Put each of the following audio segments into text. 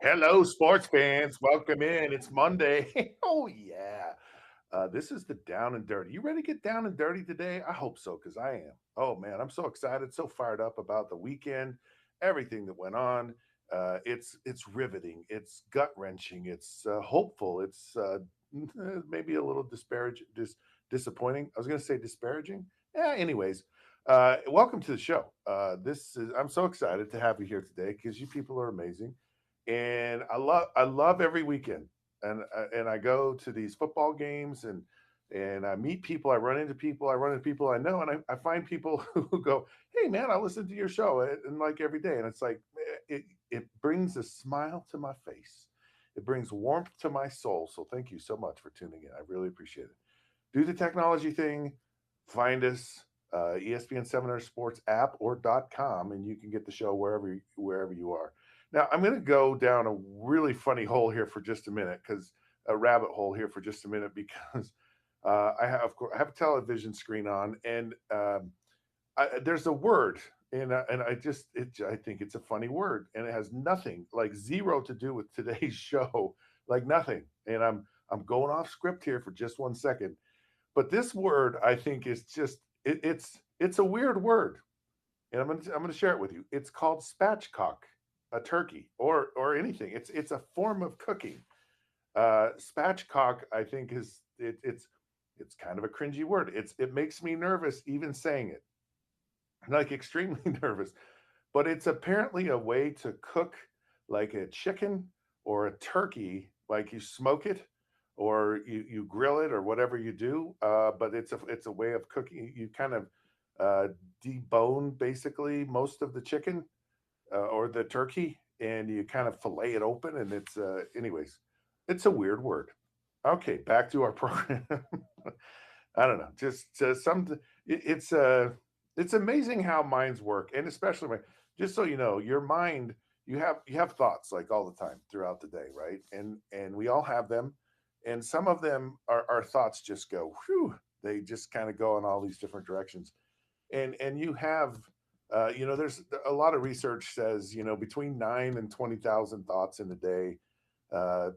Hello, sports fans. Welcome in. It's Monday. Oh, yeah. This is the down and dirty. You ready to get down and dirty today? I hope so, because I am. Oh, man. I'm so excited, so fired up about the weekend, everything that went on. It's riveting. It's gut wrenching. It's hopeful. It's maybe a little disappointing. I was going to say disparaging. Yeah, anyways, welcome to the show. I'm so excited to have you here today because you people are amazing and I love every weekend, and I go to these football games and I meet people, I run into people I know, and I find people who go, "Hey, man, I listen to your show," and like every day, and it's like it brings a smile to my face, it brings warmth to my soul. So thank you so much for tuning in. I really appreciate it. Do the technology thing, find us. ESPN 700 Sports app or .com, and you can get the show wherever you are. Now, I'm going to go down a really funny hole here for just a minute, because a rabbit hole here for just a minute, because I have a television screen on, and there's a word, and I think it's a funny word, and it has nothing, like zero, to do with today's show, like nothing. And I'm going off script here for just 1 second, but this word I think is just it's a weird word, and I'm gonna share it with you. It's called spatchcock, a turkey or anything. It's a form of cooking. Spatchcock, I think, it's kind of a cringy word. It makes me nervous even saying it, like extremely nervous. But it's apparently a way to cook like a chicken or a turkey, like you smoke it or you grill it or whatever you do. But it's a way of cooking. You kind of uh, debone basically most of the chicken or the turkey, and you kind of fillet it open. And anyways, it's a weird word. Okay, back to our program. I don't know, just it's amazing how minds work, and especially just so you know, your mind, you have thoughts like all the time throughout the day, right? And we all have them, and some of them are our thoughts just go, whew, they just kind of go in all these different directions, and you have there's a lot of research says, between 9 and 20,000 thoughts in a day.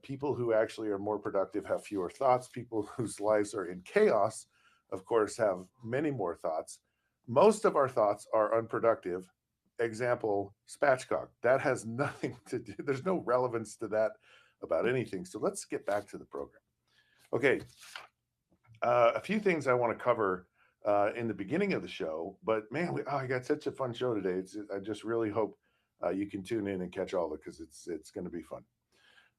People who actually are more productive have fewer thoughts. People whose lives are in chaos, of course, have many more thoughts. Most of our thoughts are unproductive. Example, spatchcock. That has nothing to do, there's no relevance to that about anything. So let's get back to the program. Okay, a few things I want to cover in the beginning of the show, but man, I got such a fun show today. I just really hope you can tune in and catch all of it, because it's going to be fun.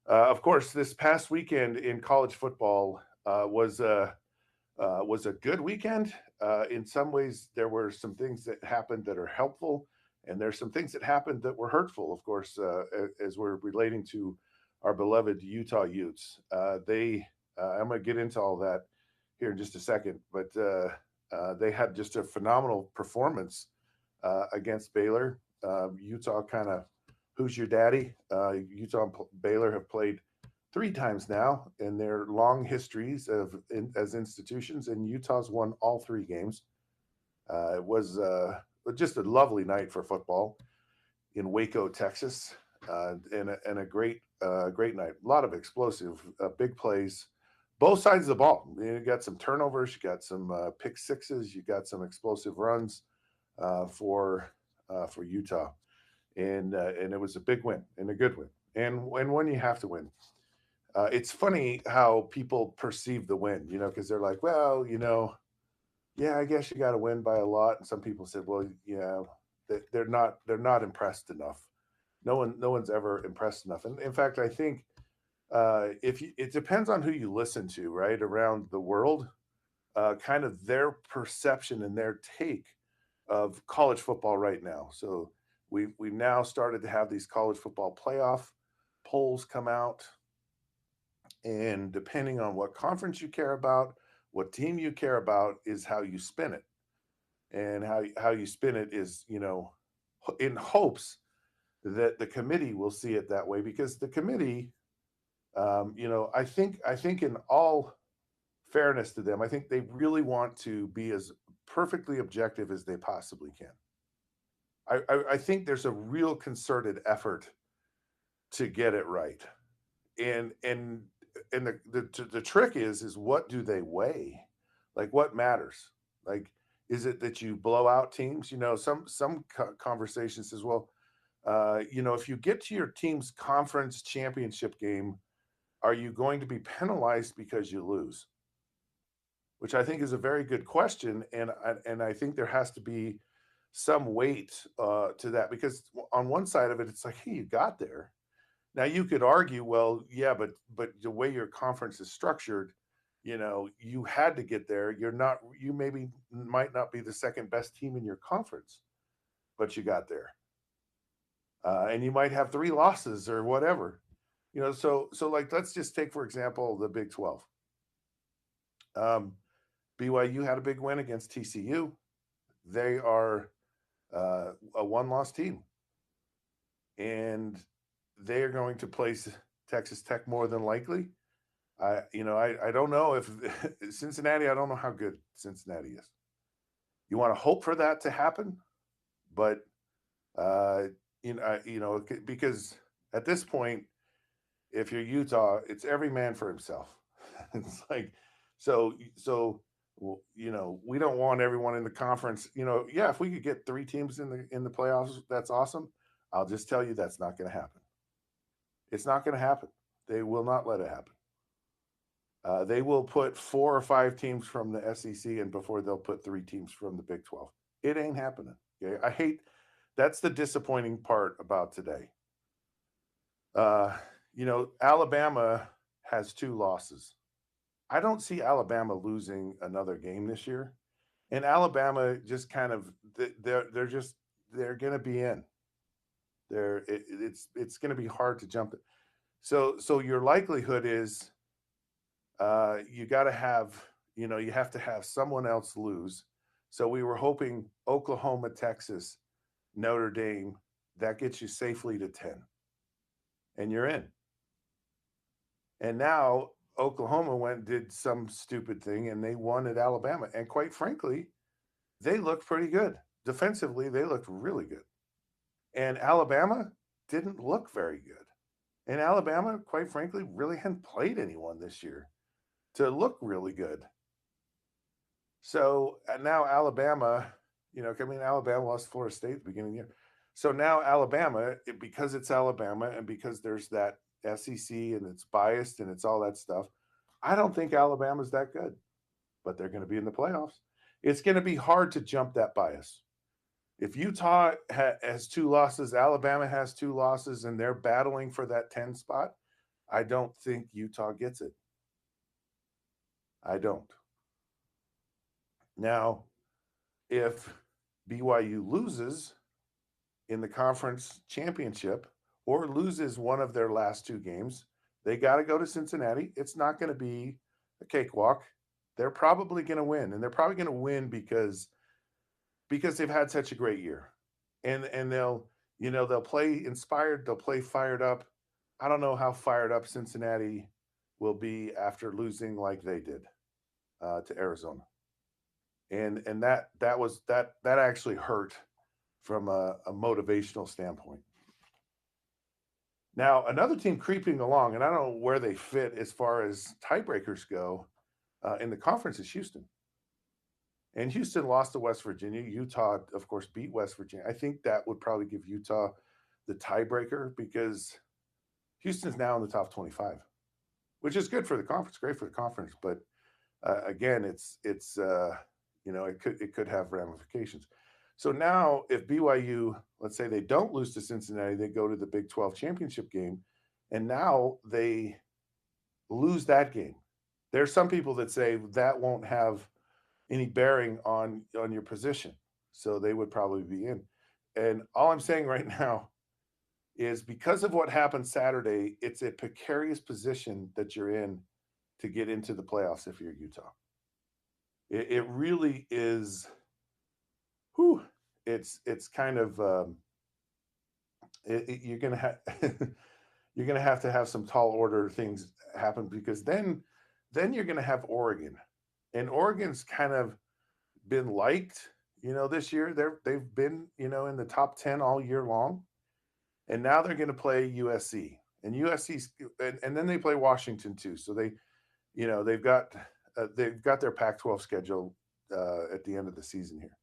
Of course, this past weekend in college football was a good weekend. In some ways, there were some things that happened that are helpful, and there's some things that happened that were hurtful. Of course, as we're relating to our beloved Utah Utes, I'm going to get into all that here in just a second, but they had just a phenomenal performance against Baylor. Utah kind of, who's your daddy? Utah and Baylor have played three times now in their long histories as institutions, and Utah's won all three games. It was just a lovely night for football in Waco, Texas, and a great night. A lot of explosive, big plays, both sides of the ball. You got some turnovers, you got some pick sixes, you got some explosive runs for Utah, and it was a big win and a good win, and when you have to win. It's funny how people perceive the win, because they're like, well, yeah, I guess you got to win by a lot. And some people said, well, they're not impressed enough. No one's ever impressed enough. And in fact, I think it depends on who you listen to, right, around the world, kind of their perception and their take of college football right now. So we've now started to have these college football playoff polls come out, and depending on what conference you care about, what team you care about, is how you spin it. And how you spin it is, in hopes that the committee will see it that way, because the committee, I think in all fairness to them, I think they really want to be as perfectly objective as they possibly can. I think there's a real concerted effort to get it right. And the trick is what do they weigh? Like what matters? Like is it that you blow out teams? Some conversation says, well, if you get to your team's conference championship game, are you going to be penalized because you lose? Which I think is a very good question, and I think there has to be some weight to that because on one side of it, it's like, hey, you got there. Now you could argue, well, yeah, but the way your conference is structured, you had to get there. You maybe might not be the second best team in your conference, but you got there, and you might have three losses or whatever. So like let's just take for example the Big 12. Um, BYU had a big win against TCU. They are a one-loss team, and they are going to place Texas Tech more than likely. I don't know if Cincinnati. I don't know how good Cincinnati is. You want to hope for that to happen, but uh, because at this point, if you're Utah, it's every man for himself. It's like so. We don't want everyone in the conference. Yeah, if we could get three teams in the playoffs, that's awesome. I'll just tell you that's not going to happen. It's not going to happen. They will not let it happen. They will put 4 or 5 teams from the SEC in before they'll put 3 teams from the Big 12. It ain't happening. Okay, I hate. That's the disappointing part about today. Alabama has 2 losses. I don't see Alabama losing another game this year, and Alabama just kind of they're going to be in. It's going to be hard to jump. So your likelihood is you got to have you have to have someone else lose. So we were hoping Oklahoma, Texas, Notre Dame, that gets you safely to 10, and you're in. And now Oklahoma went and did some stupid thing and they won at Alabama. And quite frankly, they looked pretty good. Defensively, they looked really good. And Alabama didn't look very good. And Alabama, quite frankly, really hadn't played anyone this year to look really good. So now Alabama, Alabama lost to Florida State at the beginning of the year. So now Alabama, because it's Alabama and because there's that SEC and it's biased and it's all that stuff, I don't think Alabama's that good, but they're going to be in the playoffs. It's going to be hard to jump that bias. If Utah has 2 losses, Alabama has 2 losses, and they're battling for that 10 spot, I don't think Utah gets it. I don't. Now, if BYU loses in the conference championship or loses one of their last 2 games, they got to go to Cincinnati. It's not going to be a cakewalk. They're probably going to win, and they're probably going to win because they've had such a great year, and they'll play inspired. They'll play fired up. I don't know how fired up Cincinnati will be after losing like they did to Arizona, and that actually hurt from a motivational standpoint. Now, another team creeping along, and I don't know where they fit as far as tiebreakers go in the conference, is Houston. And Houston lost to West Virginia. Utah, of course, beat West Virginia. I think that would probably give Utah the tiebreaker because Houston's now in the top 25, which is good for the conference, great for the conference. But again, it could have ramifications. So now, if BYU, let's say they don't lose to Cincinnati, they go to the Big 12 championship game, and now they lose that game. There's some people that say that won't have any bearing on your position, so they would probably be in. And all I'm saying right now is because of what happened Saturday, it's a precarious position that you're in to get into the playoffs if you're Utah. It really is. Whew, it's kind of you're gonna have you're gonna have to have some tall order things happen because then you're gonna have Oregon, and Oregon's kind of been liked, this year. They've been, in the top 10 all year long, and now they're going to play USC. and USC's, and then they play Washington too. So they've got their Pac-12 schedule at the end of the season here,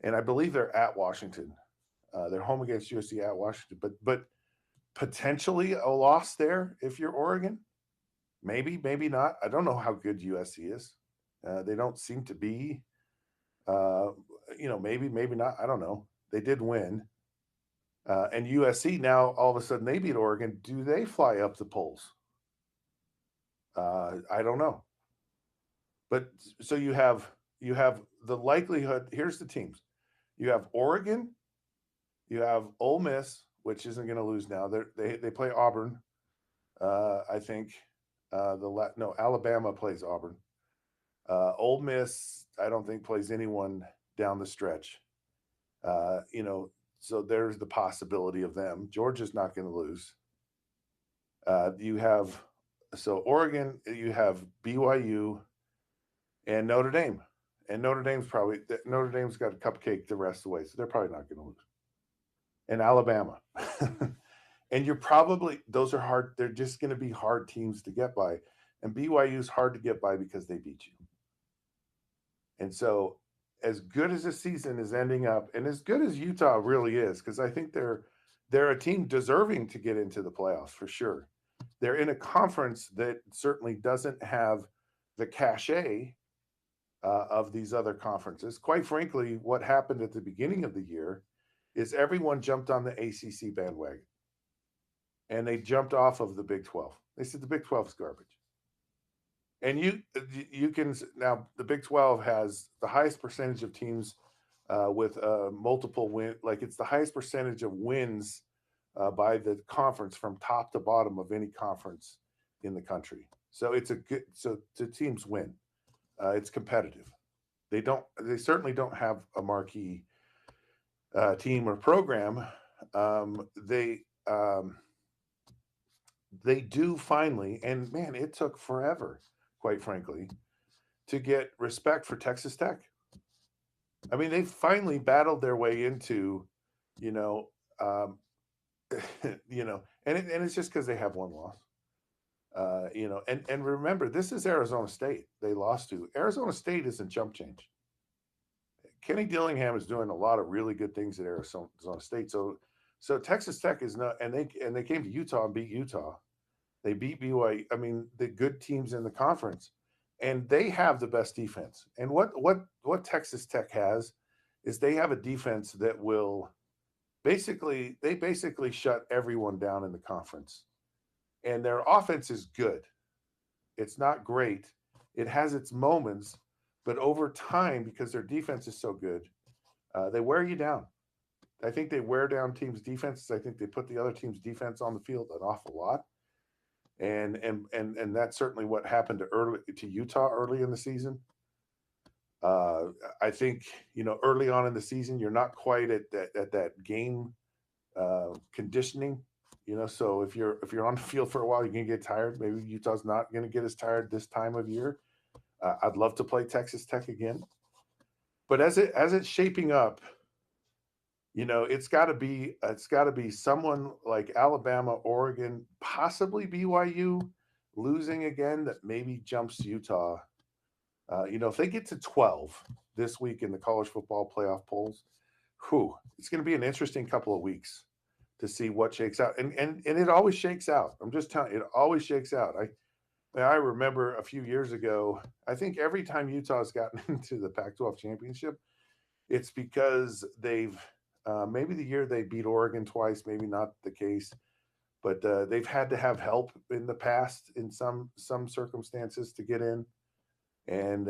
and I believe they're at Washington. They're home against USC at Washington, but potentially a loss there if you're Oregon. Maybe, maybe not. I don't know how good USC is. They don't seem to be. Uh, maybe, maybe not. I don't know. They did win. And USC now all of a sudden they beat Oregon. Do they fly up the polls? I don't know. But so you have the likelihood. Here's the teams. You have Oregon. You have Ole Miss, which isn't going to lose now. They play Auburn. I think no, Alabama plays Auburn. Ole Miss, I don't think plays anyone down the stretch. Uh, you know, so there's the possibility of them. Georgia's not going to lose. You have Oregon, you have BYU and Notre Dame, and Notre Dame's got a cupcake the rest of the way, so they're probably not going to lose. And Alabama, and those are hard. They're just going to be hard teams to get by, and BYU's hard to get by because they beat you. And so, as good as the season is ending up, and as good as Utah really is, because I think they're a team deserving to get into the playoffs for sure. They're in a conference that certainly doesn't have the cachet of these other conferences. Quite frankly, what happened at the beginning of the year is everyone jumped on the ACC bandwagon, and they jumped off of the Big 12. They said the Big 12 is garbage. And you can now, the Big 12 has the highest percentage of teams with multiple win, like it's the highest percentage of wins by the conference from top to bottom of any conference in the country. So it's a good. So the teams win. It's competitive. They certainly don't have a marquee team or program. Um, they um, they do finally, and man, it took forever, quite frankly, to get respect for Texas Tech. I mean, they finally battled their way into, you know, um, and it's just because they have one loss. And remember, this is Arizona State. They lost to Arizona State isn't jump change. Kenny Dillingham is doing a lot of really good things at Arizona State. So Texas Tech is not, and they came to Utah and beat Utah. They beat BYU. I mean, the good teams in the conference, and they have the best defense. And what Texas Tech has is they have a defense that will basically shut everyone down in the conference. And their offense is good. It's not great. It has its moments, but over time, because their defense is so good, they wear you down. I think they wear down teams' defenses. I think they put the other team's defense on the field an awful lot, and that's certainly what happened to Utah early in the season. Uh, I think early on in the season, you're not quite at that game conditioning. So if you're on the field for a while, you're gonna get tired. Maybe Utah's not gonna get as tired this time of year. I'd love to play Texas Tech again, but as it's shaping up, it's got to be someone like Alabama, Oregon, possibly BYU losing again that maybe jumps Utah. If they get to 12 this week in the college football playoff polls, it's going to be an interesting couple of weeks to see what shakes out. And it always shakes out. I'm just telling you, it always shakes out. I remember a few years ago, I think every time Utah's gotten into the Pac-12 championship, it's because maybe the year they beat Oregon twice, maybe not the case, but they've had to have help in the past in some circumstances to get in, and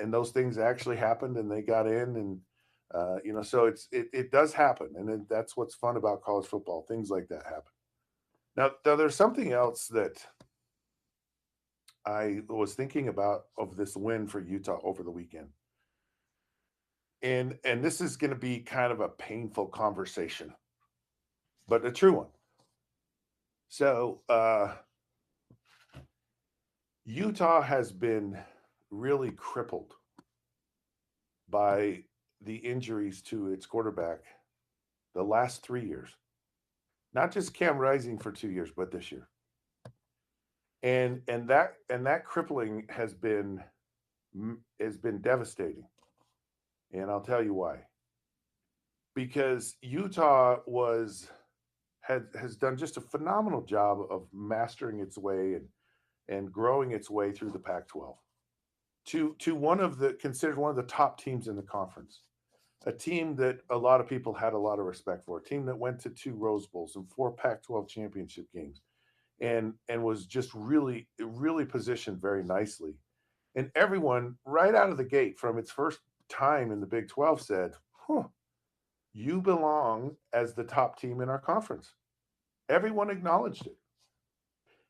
those things actually happened, and they got in, and so it does happen, and that's what's fun about college football. Things like that happen. Now there's something else that I was thinking about of this win for Utah over the weekend. And this is going to be kind of a painful conversation, but a true one. So Utah has been really crippled by the injuries to its quarterback the last 3 years. not just Cam Rising for 2 years, but this year. And that crippling has been devastating. And I'll tell you why. Because Utah has done just a phenomenal job of mastering its way and growing its way through the Pac-12 to considered one of the top teams in the conference, a team that a lot of people had a lot of respect for, a team that went to 2 Rose Bowls and 4 Pac-12 championship games, and was just really positioned very nicely. And everyone right out of the gate from its first time in the Big 12 said, huh, you belong as the top team in our conference. Everyone acknowledged it.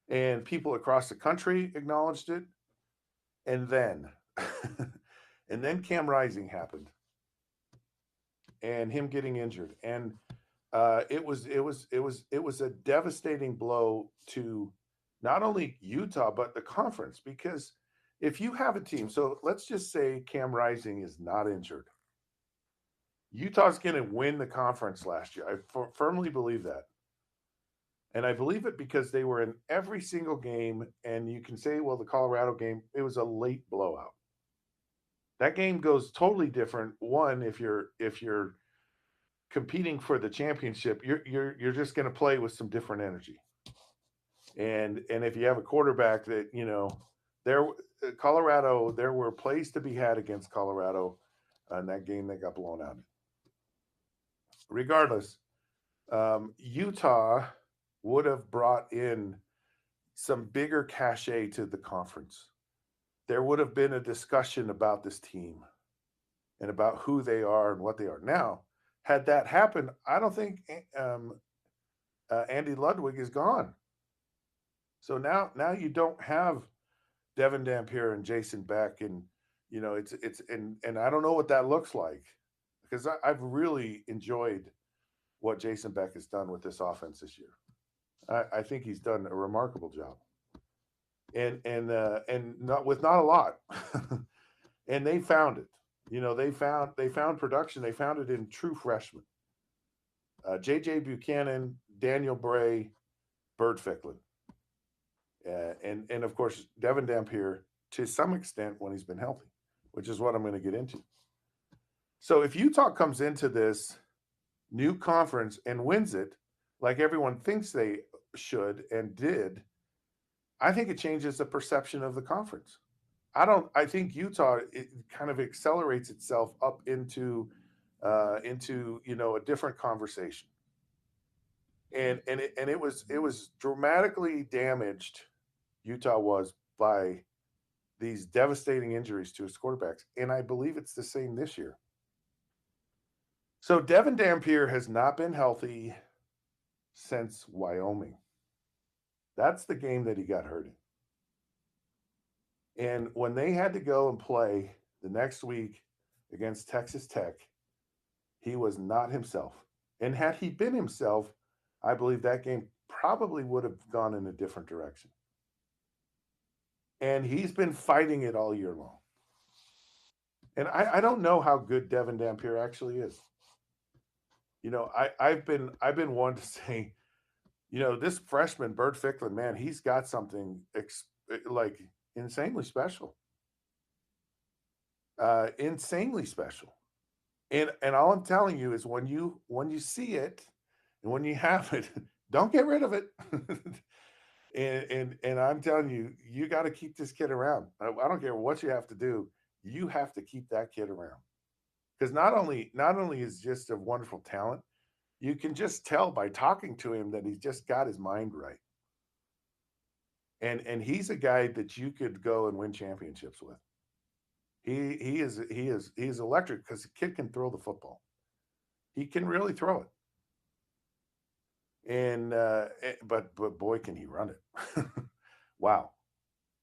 And people across the country acknowledged it. And then and then Cam Rising happened and him getting injured. And it was a devastating blow to not only Utah but the conference, because if you have a team, so let's just say Cam Rising is not injured, Utah's going to win the conference last year. I firmly believe that. And I believe it because they were in every single game. And you can say, well, the Colorado game, it was a late blowout. That game goes totally different. One, if you're competing for the championship, you're just going to play with some different energy. And if you have a quarterback that there Colorado, there were plays to be had against Colorado in that game that got blown out. Regardless, Utah would have brought in some bigger cachet to the conference. There would have been a discussion about this team and about who they are and what they are. Now, had that happened, I don't think Andy Ludwig is gone. So now you don't have Devin Dampier and Jason Beck, and it's I don't know what that looks like, because I've really enjoyed what Jason Beck has done with this offense this year. I think he's done a remarkable job, and not a lot, and they found it. They found production. They found it in true freshmen. J.J. Buchanan, Daniel Bray, Bird Ficklin, and of course Devin Dampier to some extent when he's been healthy, which is what I'm going to get into. So if Utah comes into this new conference and wins it, like everyone thinks they should and did, I think it changes the perception of the conference. I think Utah, it kind of accelerates itself up into a different conversation. And it was dramatically damaged. Utah was by these devastating injuries to his quarterbacks, and I believe it's the same this year. So Devin Dampier has not been healthy since Wyoming. That's the game that he got hurt in. And when they had to go and play the next week against Texas Tech, he was not himself. And had he been himself, I believe that game probably would have gone in a different direction. And he's been fighting it all year long. And I don't know how good Devin Dampier actually is. I've been one to say, this freshman Bert Ficklin, man, he's got something like insanely special. Insanely special. And all I'm telling you is when you see it and when you have it, don't get rid of it. And I'm telling you, you got to keep this kid around. I don't care what you have to do. You have to keep that kid around, because not only is just a wonderful talent, you can just tell by talking to him that he's just got his mind right. And he's a guy that you could go and win championships with. He is electric because the kid can throw the football. He can really throw it. But boy, can he run it. Wow.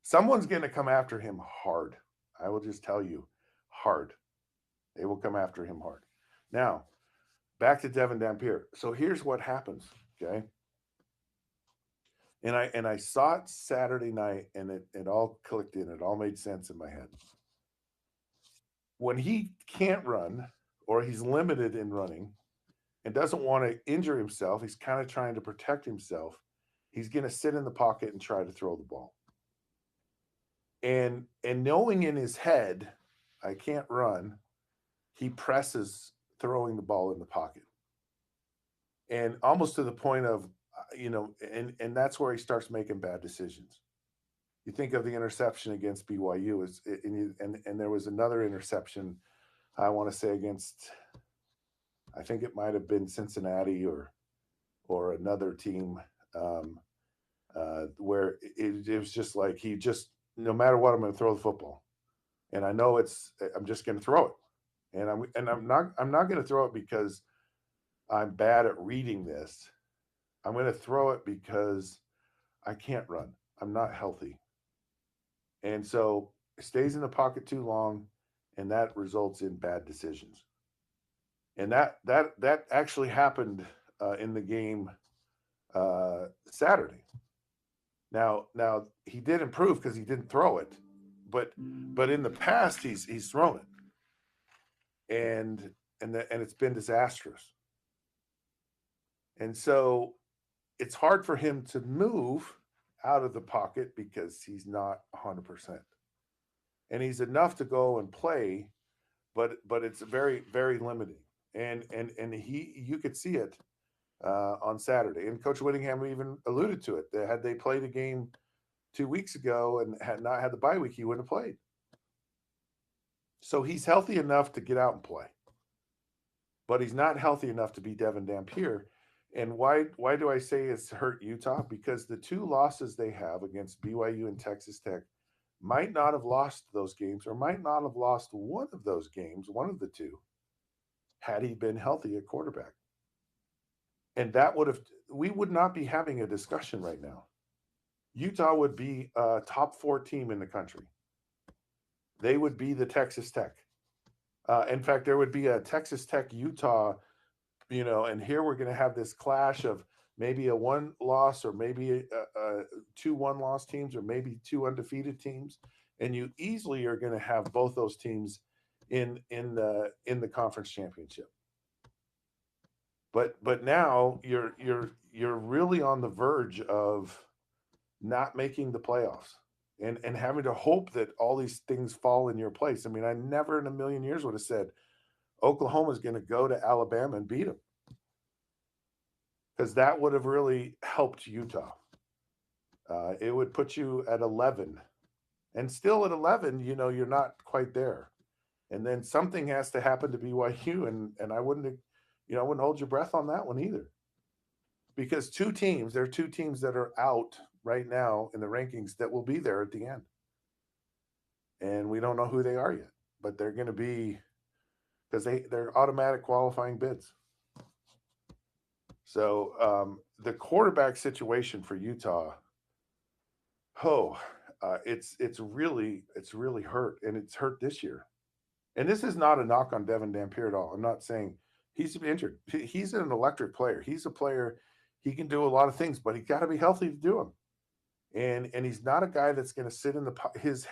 Someone's going to come after him hard. I will just tell you, hard. They will come after him hard. Now, back to Devin Dampier. So here's what happens, okay? And I saw it Saturday night, and it all clicked in. It all made sense in my head. When he can't run, or he's limited in running, and doesn't want to injure himself. He's kind of trying to protect himself. He's going to sit in the pocket and try to throw the ball. And knowing in his head, I can't run, he presses throwing the ball in the pocket. And almost to the point of, and that's where he starts making bad decisions. You think of the interception against BYU, and there was another interception, I want to say against, I think it might have been Cincinnati or another team, where it was just like he just, no matter what, I'm going to throw the football, and I know I'm just going to throw it, and I'm not going to throw it because I'm bad at reading this. I'm going to throw it because I can't run. I'm not healthy, and so it stays in the pocket too long, and that results in bad decisions. And that actually happened in the game Saturday. Now he did improve because he didn't throw it, but in the past he's thrown it, and it's been disastrous. And so it's hard for him to move out of the pocket because he's not 100%, and he's enough to go and play, but it's very very limiting. And you could see it on Saturday. And Coach Whittingham even alluded to it. Had they played a game 2 weeks ago and had not had the bye week, he wouldn't have played. So he's healthy enough to get out and play, but he's not healthy enough to be Devin Dampier. And why do I say it's hurt Utah? Because the two losses they have against BYU and Texas Tech might not have lost those games, or might not have lost one of those games, one of the two, had he been healthy at quarterback. And we would not be having a discussion right now. Utah would be a top 4 team in the country. They would be the Texas Tech. In fact, there would be a Texas Tech Utah, and here we're going to have this clash of maybe a 1 loss, or maybe a 2 1-loss teams, or maybe 2 undefeated teams, and you easily are going to have both those teams in the conference championship. But now you're really on the verge of not making the playoffs, and having to hope that all these things fall in your place. I mean, I never in a million years would have said Oklahoma's going to go to Alabama and beat them, because that would have really helped Utah. It would put you at 11, and still at 11, you're not quite there. And then something has to happen to BYU, and I wouldn't hold your breath on that one either, because there are 2 teams that are out right now in the rankings that will be there at the end, and we don't know who they are yet, but they're going to be, because they're automatic qualifying bids. So the quarterback situation for Utah, it's really hurt, and it's hurt this year. And this is not a knock on Devin Dampier at all. I'm not saying he's injured. He's an electric player. He's a player. He can do a lot of things, but he got to be healthy to do them. And he's not a guy that's going to sit in his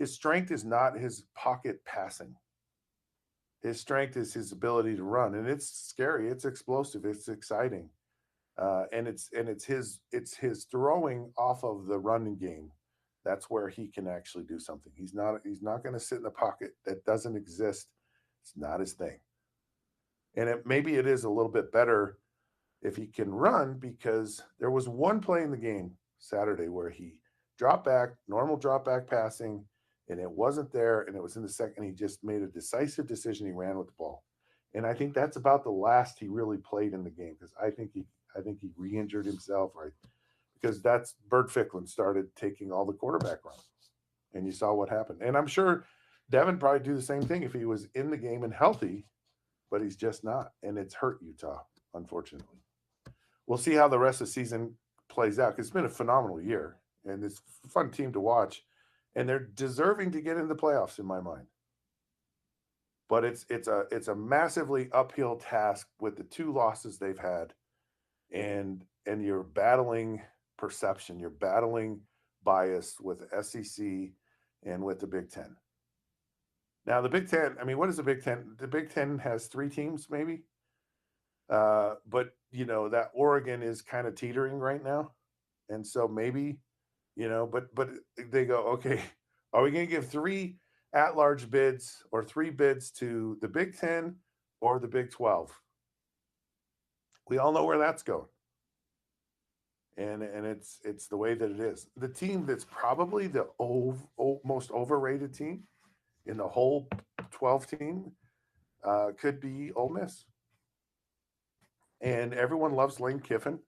strength is not his pocket passing. His strength is his ability to run, and it's scary. It's explosive. It's exciting, and it's his throwing off of the running game. That's where he can actually do something. He's not going to sit in the pocket. That doesn't exist. It's not his thing. And maybe it is a little bit better if he can run, because there was one play in the game Saturday where he dropped back, normal drop back passing, and it wasn't there, and it was in the second. He just made a decisive decision. He ran with the ball, and I think that's about the last he really played in the game, because I think he re-injured himself, right? Because that's Bert Ficklin started taking all the quarterback runs, and you saw what happened. And I'm sure Devin probably do the same thing if he was in the game and healthy, but he's just not, and it's hurt Utah, unfortunately. We'll see how the rest of the season plays out, because it's been a phenomenal year, and it's a fun team to watch, and they're deserving to get in the playoffs in my mind. But it's a massively uphill task with the 2 losses they've had, and you're battling perception, you're battling bias with SEC and with the Big Ten. Now the Big Ten, I mean, what is the Big Ten? The Big Ten has 3 teams, maybe. But that Oregon is kind of teetering right now, and so maybe but they go, okay, are we going to give three at-large bids or three bids to the Big Ten or the Big 12? We all know where that's going, and it's the way that it is. The team that's probably the most overrated team in the whole 12 team could be Ole Miss, and everyone loves Lane Kiffin,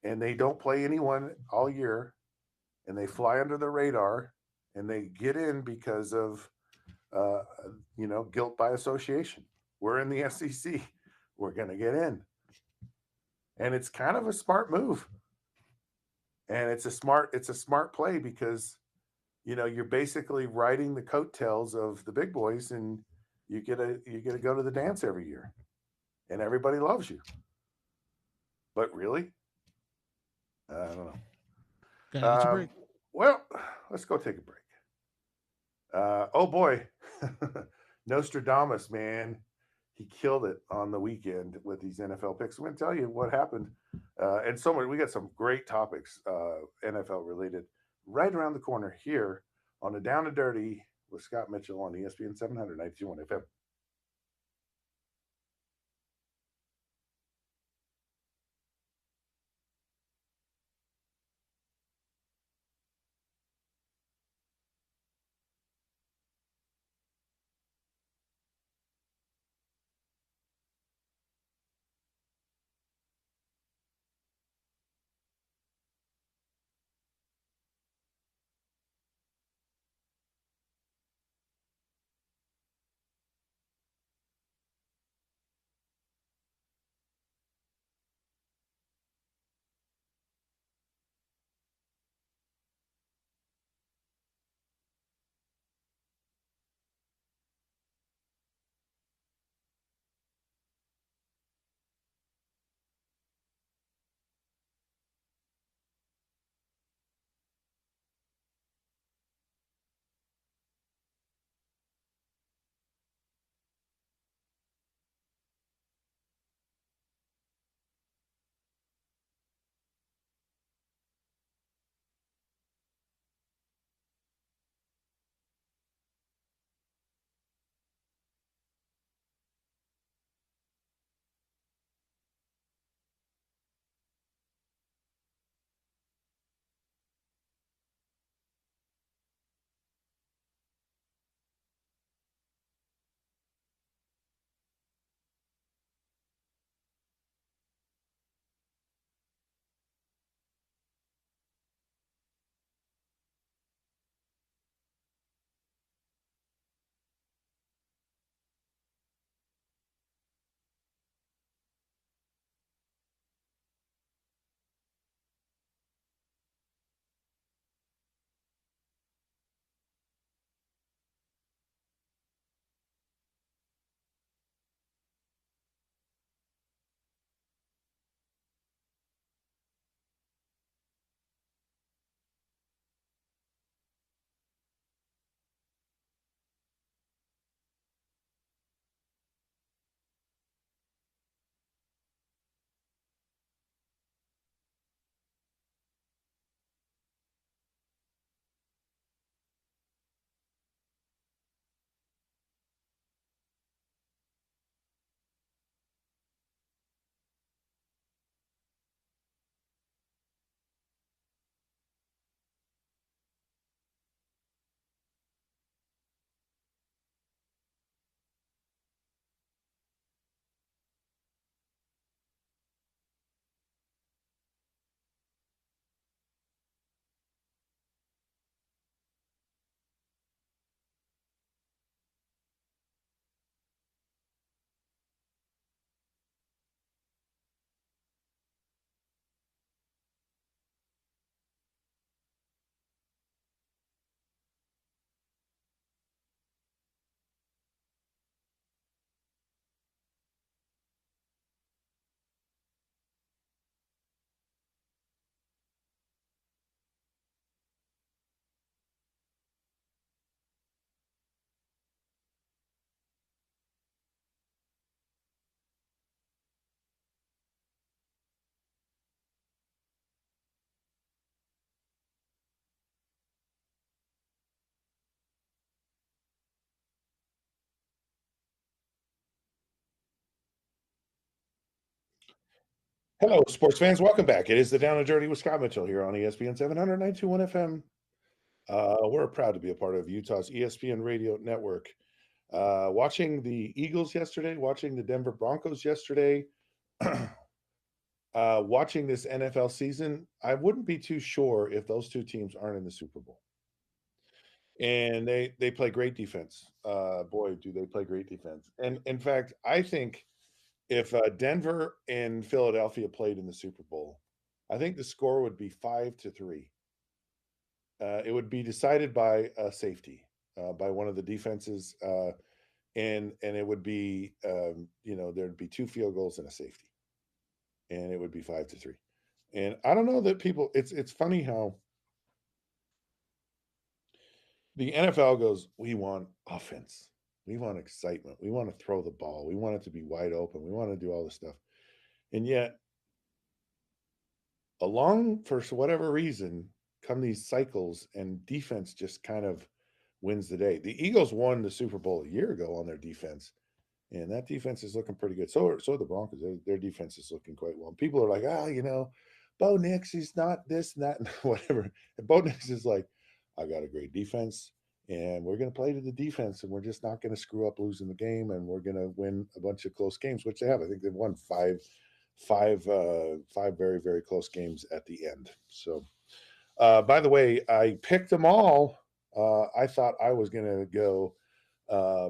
and they don't play anyone all year, and they fly under the radar, and they get in because of uh, guilt by association. We're in the SEC. We're going to get in. And it's kind of a smart move. And it's a smart play because, you're basically riding the coattails of the big boys, and you get to go to the dance every year, and everybody loves you. But really, I don't know. Gotta get your break. Well, let's go take a break. Oh boy, Nostradamus, man, he killed it on the weekend with these NFL picks. I'm going to tell you what happened, and so many. We got some great topics, NFL related, right around the corner here on the Down and Dirty with Scott Mitchell on ESPN 700 92.1 FM. Hello, sports fans. Welcome back. It is the Down and Dirty with Scott Mitchell here on ESPN 791 FM. We're proud to be a part of Utah's ESPN radio network. Watching the Eagles yesterday, watching the Denver Broncos yesterday, watching this NFL season, I wouldn't be too sure if those two teams aren't in the Super Bowl. And they play great defense. Boy, do they play great defense. And in fact, I think if Denver and Philadelphia played in the Super Bowl, I think the score would be 5-3. It would be decided by a safety, by one of the defenses, and it would be there'd be two field goals and a safety, and it would be 5-3. And I don't know that people. It's funny how the NFL goes. We want offense. We want excitement. We want to throw the ball. We want it to be wide open. We want to do all this stuff. And yet, along for whatever reason, come these cycles, and defense just kind of wins the day. The Eagles won the Super Bowl a year ago on their defense, and that defense is looking pretty good. So are the Broncos. Their defense is looking quite well. And people are like, Bo Nix, he's not this and that and whatever. And Bo Nix is like, I got a great defense, and we're going to play to the defense, and we're just not going to screw up losing the game, and we're going to win a bunch of close games, which they have. I think they've won five very, very close games at the end. So, by the way, I picked them all. I thought I was going to go. I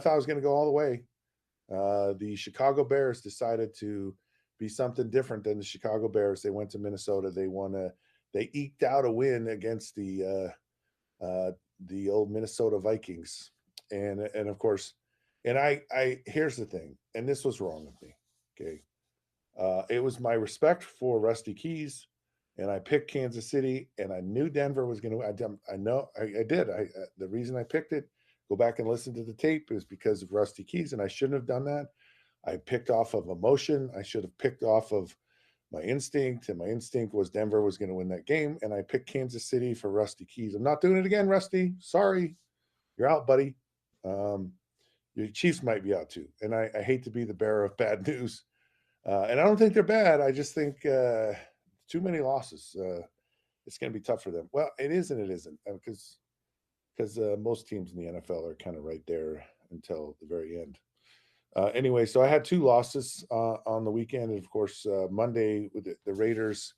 thought I was going to go all the way. The Chicago Bears decided to be something different than the Chicago Bears. They went to Minnesota. They eked out a win against the old Minnesota Vikings, and of course, and I here's the thing, and this was wrong of me. Okay, it was my respect for Rusty Keys, and I picked Kansas City, and I knew Denver was going to. I know I did. The reason I picked it, go back and listen to the tape, is because of Rusty Keys, and I shouldn't have done that. I picked off of emotion. I should have picked off of my instinct, and my instinct was Denver was going to win that game, and I picked Kansas City for Rusty Keys. I'm not doing it again, Rusty. Sorry, you're out, buddy. Your Chiefs might be out too, and I hate to be the bearer of bad news. And I don't think they're bad. I just think too many losses. It's going to be tough for them. Well, it is and it isn't, because most teams in the NFL are kind of right there until the very end. Anyway, so I had two losses on the weekend, and of course Monday with the Raiders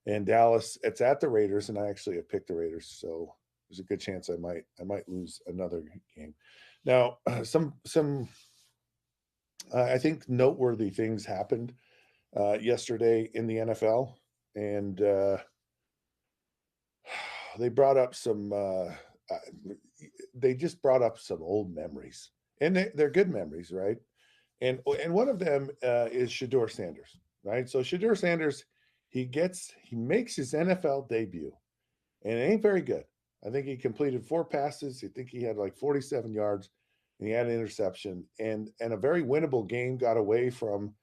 and Dallas. It's at the Raiders, and I actually have picked the Raiders, so there's a good chance I might lose another game. Now, some I think noteworthy things happened yesterday in the NFL, and they brought up some. They just brought up some old memories, and they're good memories, right? And one of them is Shedeur Sanders, right? So Shedeur Sanders, he makes his NFL debut, and it ain't very good. I think he completed 4 passes. I think he had like 47 yards, and he had an interception, and a very winnable game got away from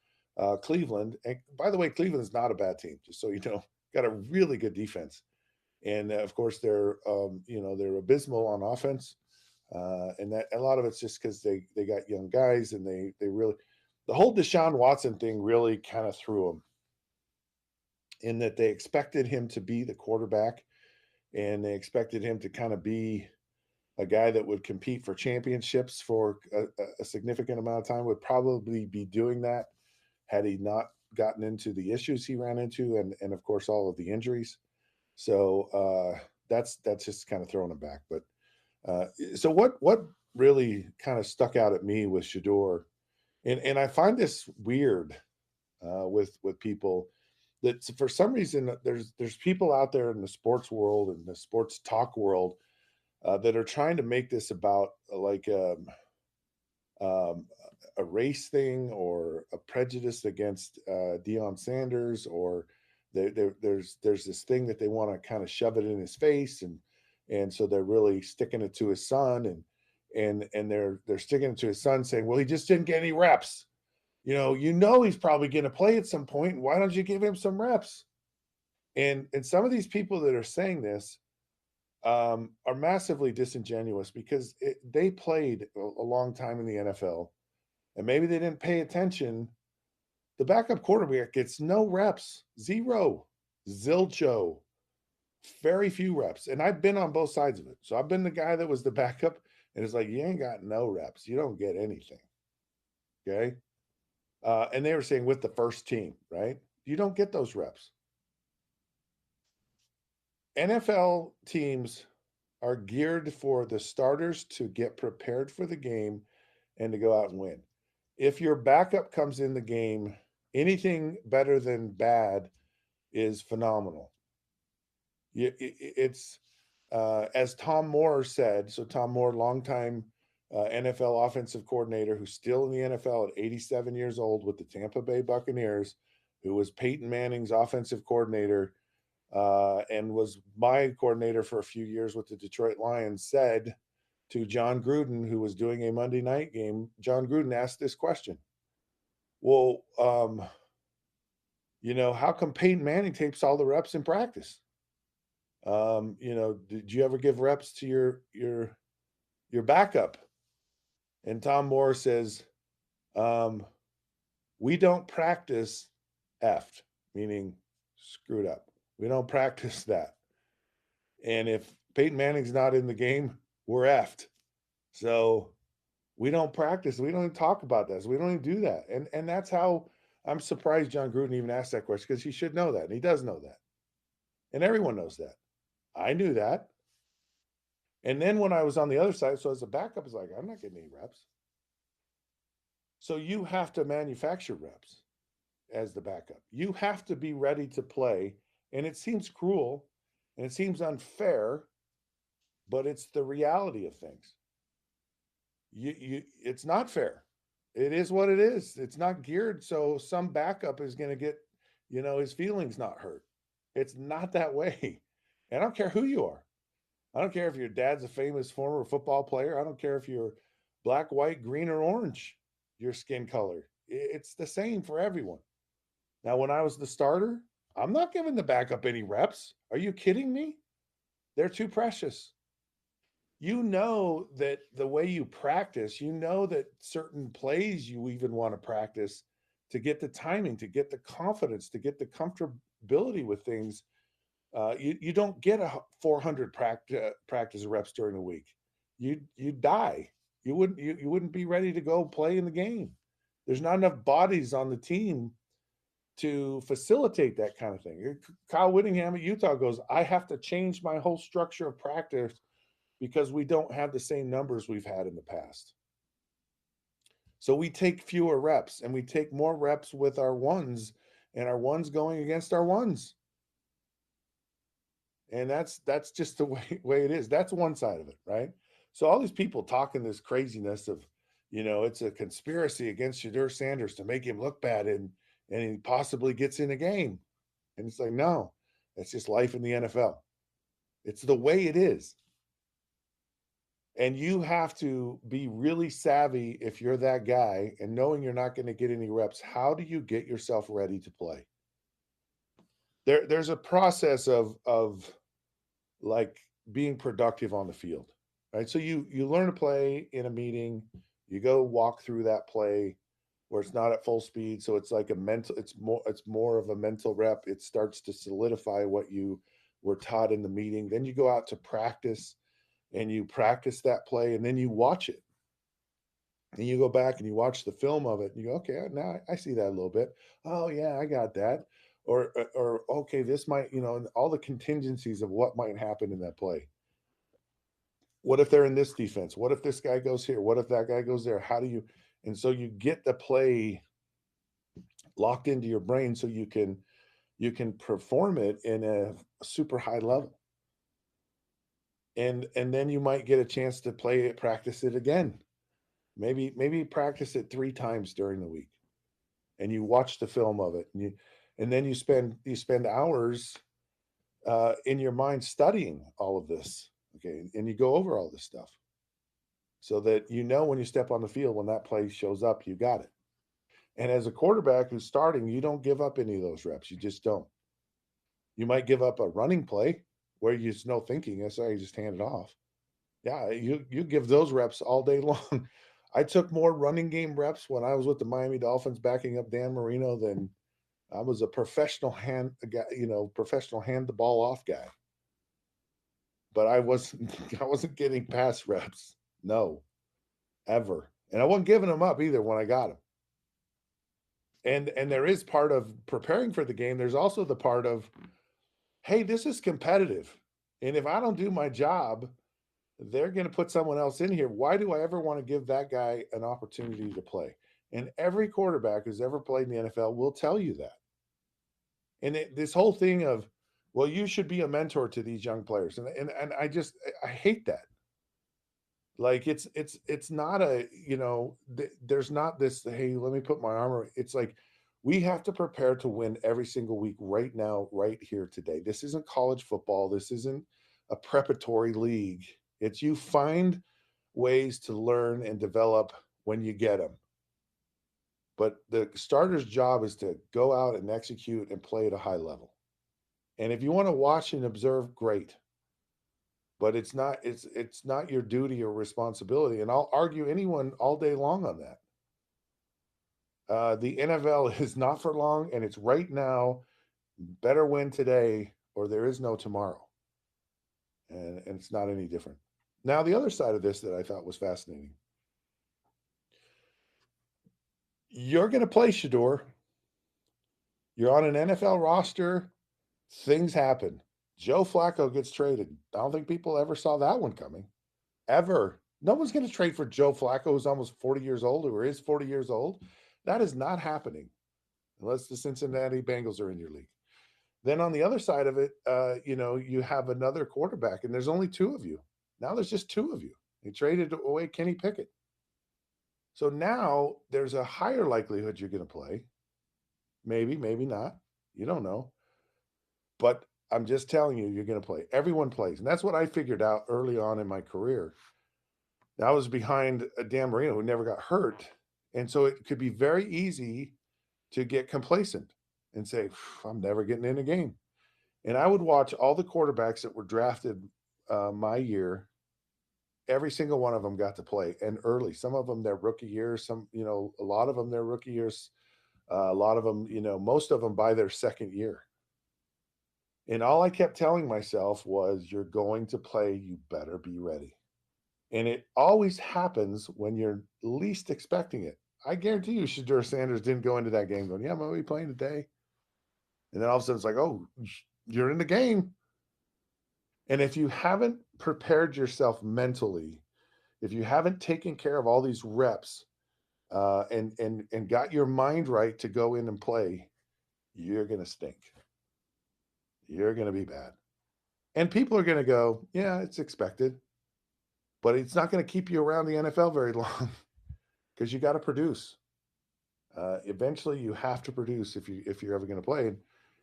Cleveland. And by the way, Cleveland is not a bad team, just so you know. Got a really good defense, and of course they're they're abysmal on offense, and that a lot of it's just because they got young guys, and they really, the whole Deshaun Watson thing really kind of threw them, in that they expected him to be the quarterback, and they expected him to kind of be a guy that would compete for championships for a significant amount of time, would probably be doing that had he not gotten into the issues he ran into, and of course all of the injuries. So that's just kind of throwing him back. But so what really kind of stuck out at me with Shedeur, and I find this weird with people, that for some reason there's people out there in the sports world and the sports talk world that are trying to make this about like a race thing, or a prejudice against Deion Sanders, or there's this thing that they want to kind of shove it in his face, and so they're really sticking it to his son, and they're sticking it to his son, saying, well, he just didn't get any reps. He's probably going to play at some point. Why don't you give him some reps? And some of these people that are saying this are massively disingenuous, because they played a long time in the NFL, and maybe they didn't pay attention The backup quarterback gets no reps, zero, zilcho, very few reps. And I've been on both sides of it. So I've been the guy that was the backup, and it's like, you ain't got no reps. You don't get anything. Okay. And they were saying with the first team, right? You don't get those reps. NFL teams are geared for the starters to get prepared for the game and to go out and win. If your backup comes in the game, anything better than bad is phenomenal. It's as Tom Moore said. So Tom Moore, longtime NFL offensive coordinator, who's still in the NFL at 87 years old with the Tampa Bay Buccaneers, who was Peyton Manning's offensive coordinator and was my coordinator for a few years with the Detroit Lions, said to John Gruden, who was doing a Monday night game. John Gruden asked this question: "Well, how come Peyton Manning takes all the reps in practice? Did you ever give reps to your backup?" And Tom Moore says, um, "We don't practice effed, meaning screwed up. We don't practice that. And if Peyton Manning's not in the game, we're effed. So we don't practice. We don't even talk about that. So we don't even do that." And that's how I'm surprised John Gruden even asked that question, because he should know that. And he does know that. And everyone knows that. I knew that. And then when I was on the other side, so as a backup, it's like, I'm not getting any reps. So you have to manufacture reps as the backup. You have to be ready to play. And it seems cruel and it seems unfair, but it's the reality of things. It's not fair. It is what it is. It's not geared so some backup is going to get, his feelings not hurt. It's not that way. And I don't care who you are. I don't care if your dad's a famous former football player. I don't care if you're black, white, green, or orange, your skin color. It's the same for everyone. Now, when I was the starter, I'm not giving the backup any reps. Are you kidding me? They're too precious. You know that the way you practice, that certain plays you even want to practice to get the timing, to get the confidence, to get the comfortability with things. You don't get a 400 practice reps during the week. You die. You wouldn't be ready to go play in the game. There's not enough bodies on the team to facilitate that kind of thing. Kyle Whittingham at Utah goes, I have to change my whole structure of practice because we don't have the same numbers we've had in the past. So we take fewer reps and we take more reps with our ones, and our ones going against our ones. And that's just the way it is. That's one side of it, right? So all these people talking this craziness of, it's a conspiracy against Shedeur Sanders to make him look bad, and he possibly gets in a game. And it's like, no, that's just life in the NFL. It's the way it is. And you have to be really savvy if you're that guy, and knowing you're not going to get any reps. How do you get yourself ready to play? There's a process of like being productive on the field, right? So you learn to play in a meeting, you go walk through that play where it's not at full speed. So it's like it's more of a mental rep. It starts to solidify what you were taught in the meeting. Then you go out to practice and you practice that play, and then you watch it. And you go back and you watch the film of it and you go, okay, now I see that a little bit. Oh yeah, I got that. Or okay, this might, and all the contingencies of what might happen in that play. What if they're in this defense? What if this guy goes here? What if that guy goes there? How do you, and so you get the play locked into your brain so you can perform it in a super high level. And then you might get a chance to play it, practice it again. Maybe practice it 3 times during the week, and you watch the film of it, and then you spend hours in your mind studying all of this, okay, and you go over all this stuff so that when you step on the field, when that play shows up, you got it. And as a quarterback who's starting, you don't give up any of those reps. You just don't. You might give up a running play where there's no thinking. Sorry, you just hand it off. Yeah, you give those reps all day long. I took more running game reps when I was with the Miami Dolphins backing up Dan Marino than I was a professional hand a guy, professional hand the ball off guy. But I wasn't I wasn't getting pass reps. No, ever. And I wasn't giving them up either when I got them. And there is part of preparing for the game. There's also the part of, hey, this is competitive. And if I don't do my job, they're going to put someone else in here. Why do I ever want to give that guy an opportunity to play? And every quarterback who's ever played in the NFL will tell you that. And this whole thing of, well, you should be a mentor to these young players. And I hate that. Like it's not a, there's not this, hey, let me put my armor. It's like we have to prepare to win every single week right now, right here today. This isn't college football. This isn't a preparatory league. It's you find ways to learn and develop when you get them. But the starter's job is to go out and execute and play at a high level. And if you want to watch and observe, great. But it's not your duty or responsibility. And I'll argue anyone all day long on that. The NFL is not for long, and it's right now. Better win today, or there is no tomorrow. And it's not any different. Now, the other side of this that I thought was fascinating. You're going to play, Shador. You're on an NFL roster. Things happen. Joe Flacco gets traded. I don't think people ever saw that one coming. Ever. No one's going to trade for Joe Flacco, who's almost 40 years old, or is 40 years old. That is not happening unless the Cincinnati Bengals are in your league. Then on the other side of it, you have another quarterback, and there's only two of you. Now there's just two of you. They traded away Kenny Pickett. So now there's a higher likelihood you're going to play. Maybe, maybe not. You don't know. But I'm just telling you, you're going to play. Everyone plays. And that's what I figured out early on in my career. I was behind Dan Marino, who never got hurt. And so it could be very easy to get complacent and say, I'm never getting in a game. And I would watch all the quarterbacks that were drafted my year. Every single one of them got to play, and early. Some of them their rookie years, a lot of them their rookie years, a lot of them, most of them by their second year. And all I kept telling myself was, you're going to play, you better be ready. And it always happens when you're least expecting it. I guarantee you, Shedeur Sanders didn't go into that game going, yeah, I'm going to be playing today. And then all of a sudden it's like, oh, you're in the game. And if you haven't prepared yourself mentally, if you haven't taken care of all these reps and got your mind right to go in and play, you're going to stink. You're going to be bad. And people are going to go, yeah, it's expected. But it's not going to keep you around the NFL very long because you got to produce. Eventually, you have to produce if you're ever going to play.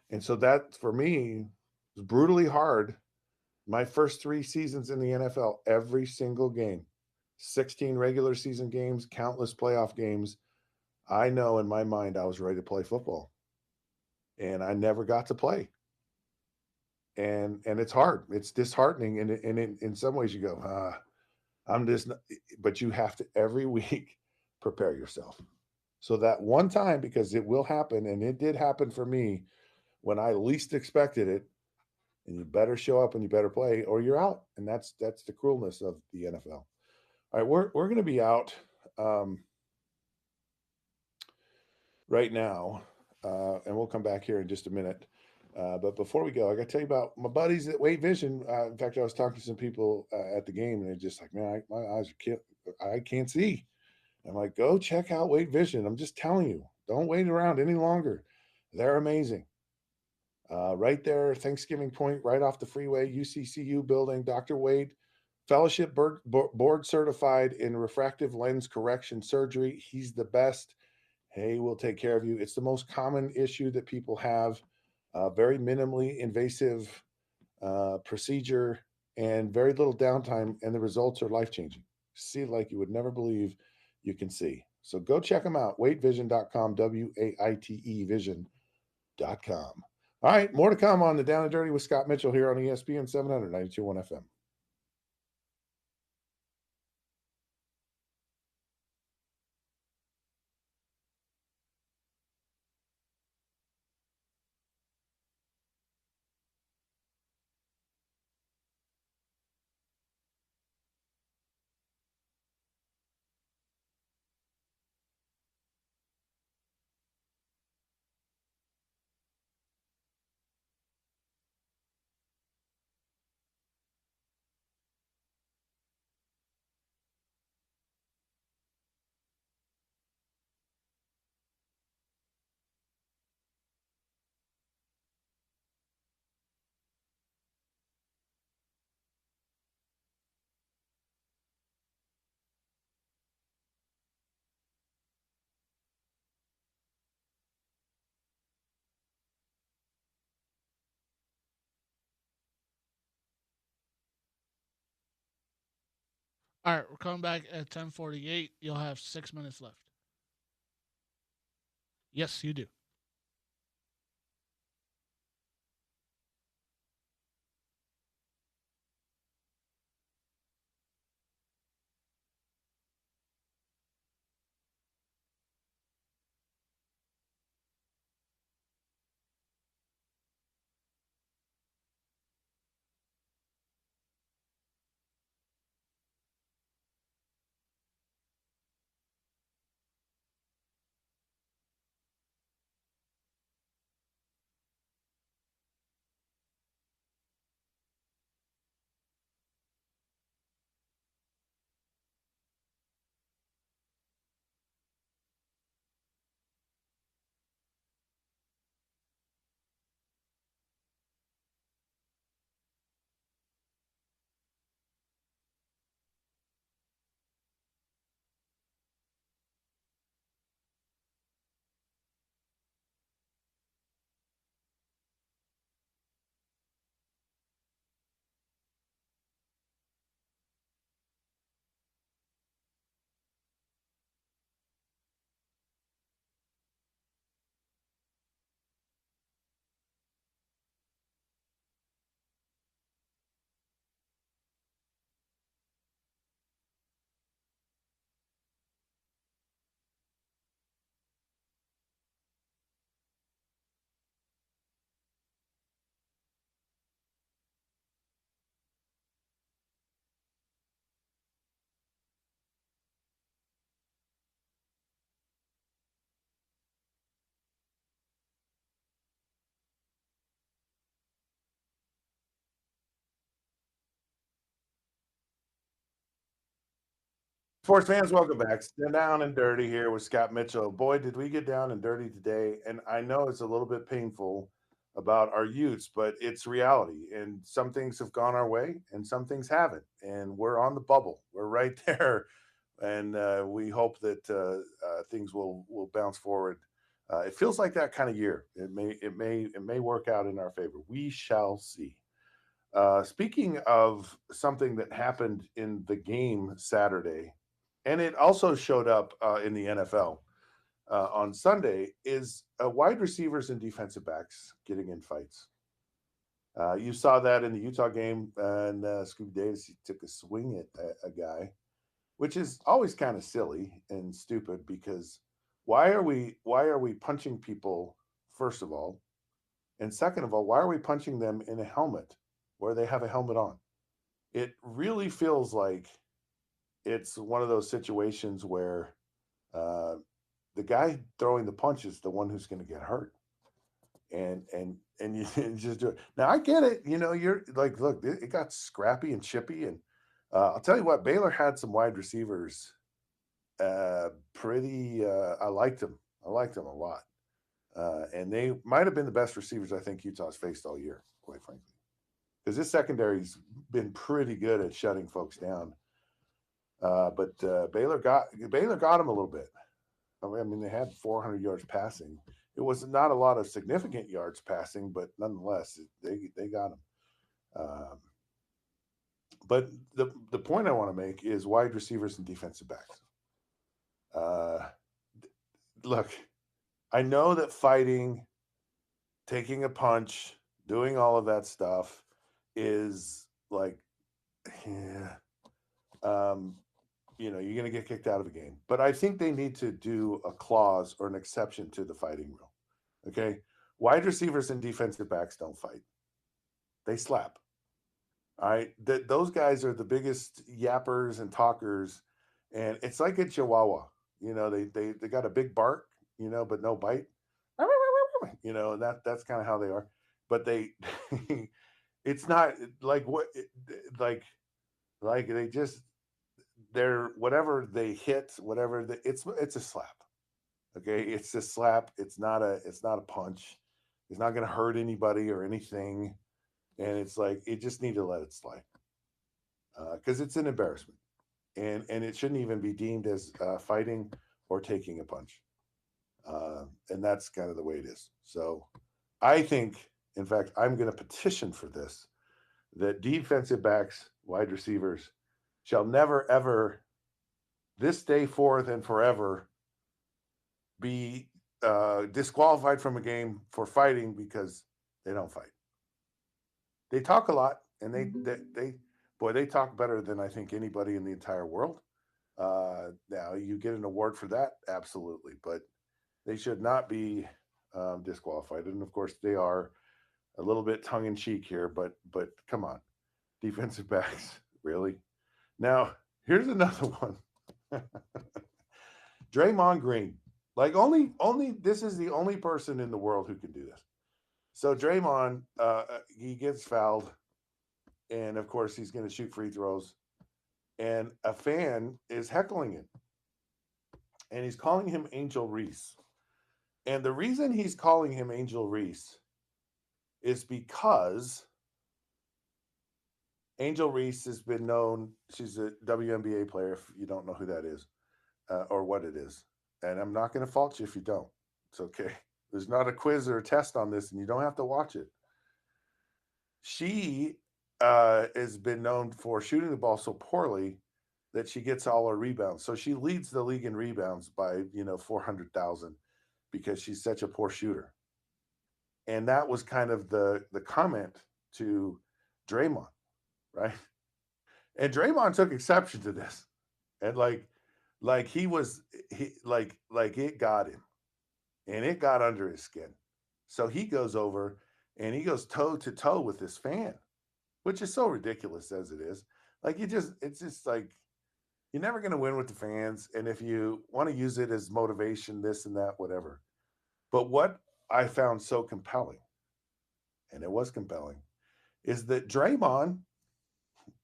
And so that, for me, was brutally hard. My first 3 seasons in the NFL, every single game, 16 regular season games, countless playoff games. I know in my mind I was ready to play football, and I never got to play. And it's hard. It's disheartening, and in some ways you go, I'm just. But you have to every week prepare yourself. So that one time, because it will happen, and it did happen for me when I least expected it, and you better show up and you better play, or you're out. And that's the cruelness of the NFL. All right, we're going to be out right now, and we'll come back here in just a minute. But before we go, I got to tell you about my buddies at Weight Vision. In fact, I was talking to some people at the game, and they're just like, man, my eyes I can't see. I'm like, go check out Weight Vision. I'm just telling you, don't wait around any longer. They're amazing. Right there, Thanksgiving Point, right off the freeway, UCCU building, Dr. Wade, fellowship board certified in refractive lens correction surgery. He's the best. Hey, we'll take care of you. It's the most common issue that people have. Very minimally invasive procedure and very little downtime, and the results are life-changing. See like you would never believe you can see. So go check them out, waitevision.com, WAITE vision.com. All right, more to come on the Down and Dirty with Scott Mitchell here on ESPN 700, 92.1 FM. All right, we're coming back at 10:48. You'll have 6 minutes left. Yes, you do. Sports fans, welcome back. Stand down and dirty here with Scott Mitchell. Boy, did we get down and dirty today. And I know it's a little bit painful about our youths, but it's reality. And some things have gone our way and some things haven't. And we're on the bubble. We're right there. And we hope that things will bounce forward. It feels like that kind of year. It may work out in our favor. We shall see. Speaking of something that happened in the game Saturday, and it also showed up in the NFL on Sunday, is wide receivers and defensive backs getting in fights. You saw that in the Utah game, and Scooby Davis he took a swing at a guy, which is always kind of silly and stupid because why are we punching people first of all, and second of all, why are we punching them in a helmet where they have a helmet on? It really feels like it's one of those situations where uh, the guy throwing the punch is the one who's going to get hurt, and you just do it. Now I get it. You're like, look, it got scrappy and chippy, and I'll tell you what, Baylor had some wide receivers. Pretty. I liked them. I liked them a lot, and they might have been the best receivers I think Utah's faced all year, quite frankly, because this secondary's been pretty good at shutting folks down. But Baylor got him a little bit. I mean, they had 400 yards passing. It was not a lot of significant yards passing, but nonetheless, they got him. Um, but the point I want to make is wide receivers and defensive backs. Uh, Look, I know that fighting, taking a punch, doing all of that stuff is like, yeah, um, you're going to get kicked out of a game. But I think they need to do a clause or an exception to the fighting rule. Okay. Wide receivers and defensive backs don't fight, they slap. All right. Those guys are the biggest yappers and talkers. And it's like a chihuahua. They got a big bark, but no bite. And that's kind of how they are. But they, it's not like what, like they just, they're whatever they hit, it's a slap. Okay, it's a slap. It's not a punch. It's not going to hurt anybody or anything. And it's like it just need to let it slide because it's an embarrassment, and it shouldn't even be deemed as fighting or taking a punch. And that's kind of the way it is. So I think, in fact, I'm going to petition for this that defensive backs, wide receivers, shall never, ever, this day forth and forever, be disqualified from a game for fighting because they don't fight. They talk a lot, and they talk better than I think anybody in the entire world. Now you get an award for that, absolutely, but they should not be disqualified. And of course, they are a little bit tongue in cheek here, but come on, defensive backs, really? Now here's another one. Draymond Green, like only this is the only person in the world who can do this. So Draymond, he gets fouled, and of course he's going to shoot free throws, and a fan is heckling him, and he's calling him Angel Reese. And the reason he's calling him Angel Reese is because Angel Reese has been known. She's a WNBA player. If you don't know who that is or what it is, and I'm not going to fault you if you don't. It's okay. There's not a quiz or a test on this, and you don't have to watch it. She has been known for shooting the ball so poorly that she gets all her rebounds. So she leads the league in rebounds by 400,000 because she's such a poor shooter. And that was kind of the comment to Draymond, right? And Draymond took exception to this, and like he was like it got him, and it got under his skin. So he goes over and he goes toe to toe with this fan, which is so ridiculous as it is. Like it's just like you're never going to win with the fans, and if you want to use it as motivation, this and that, whatever. But what I found so compelling, and it was compelling, is that Draymond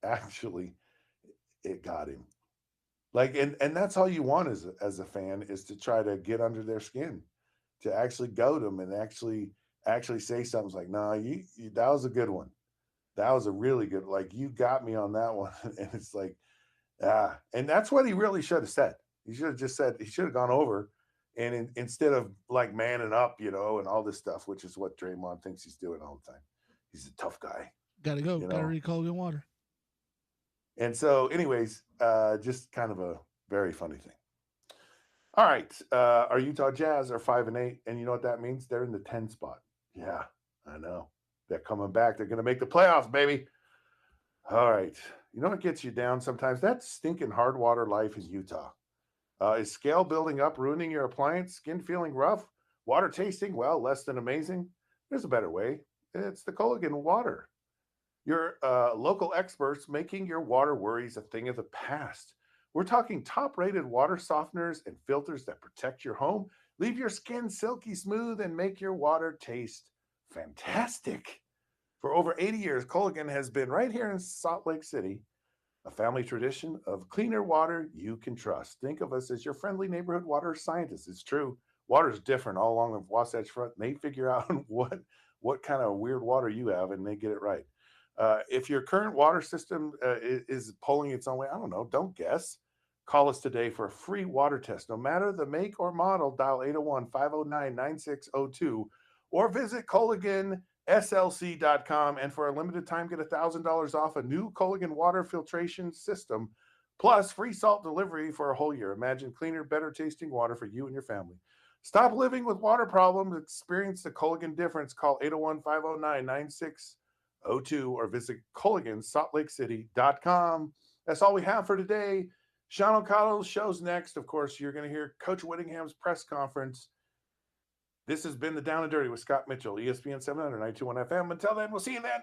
actually it got him. Like and that's all you want as a fan is to try to get under their skin, to actually goad them and actually say something like, "Nah, you that was a good one. That was a really good. Like you got me on that one." And it's like, and that's what he really should have said. He should have just said he should have gone over, and instead of like manning up, and all this stuff, which is what Draymond thinks he's doing all the time. He's a tough guy, Gotta go. you Gotta know. read Colgan Water. And so, anyways, just kind of a very funny thing. All right, our Utah Jazz are 5-8, and you know what that means? They're in the 10 spot. Yeah, I know. They're coming back. They're going to make the playoffs, baby. All right. You know what gets you down sometimes? That stinking hard water life in Utah. Is scale building up, ruining your appliance? Skin feeling rough? Water tasting, well, less than amazing? There's a better way. It's the Culligan water. Your local experts making your water worries a thing of the past. We're talking top rated water softeners and filters that protect your home, leave your skin silky smooth, and make your water taste fantastic. For over 80 years, Culligan has been right here in Salt Lake City, a family tradition of cleaner water you can trust. Think of us as your friendly neighborhood water scientists. It's true. Water is different all along the Wasatch Front. And they figure out what kind of weird water you have, and they get it right. If your current water system is pulling its own way, I don't know. Don't guess. Call us today for a free water test. No matter the make or model, dial 801-509-9602 or visit CulliganSLC.com. And for a limited time, get $1,000 off a new Culligan water filtration system, plus free salt delivery for a whole year. Imagine cleaner, better tasting water for you and your family. Stop living with water problems. Experience the Culligan difference. Call 801-509-9602 or visit CulliganSaltLakeCity.com. That's all we have for today. Sean O'Connell's show's next. Of course, you're going to hear Coach Whittingham's press conference. This has been the Down and Dirty with Scott Mitchell, ESPN 700, 921 FM. Until then, we'll see you then.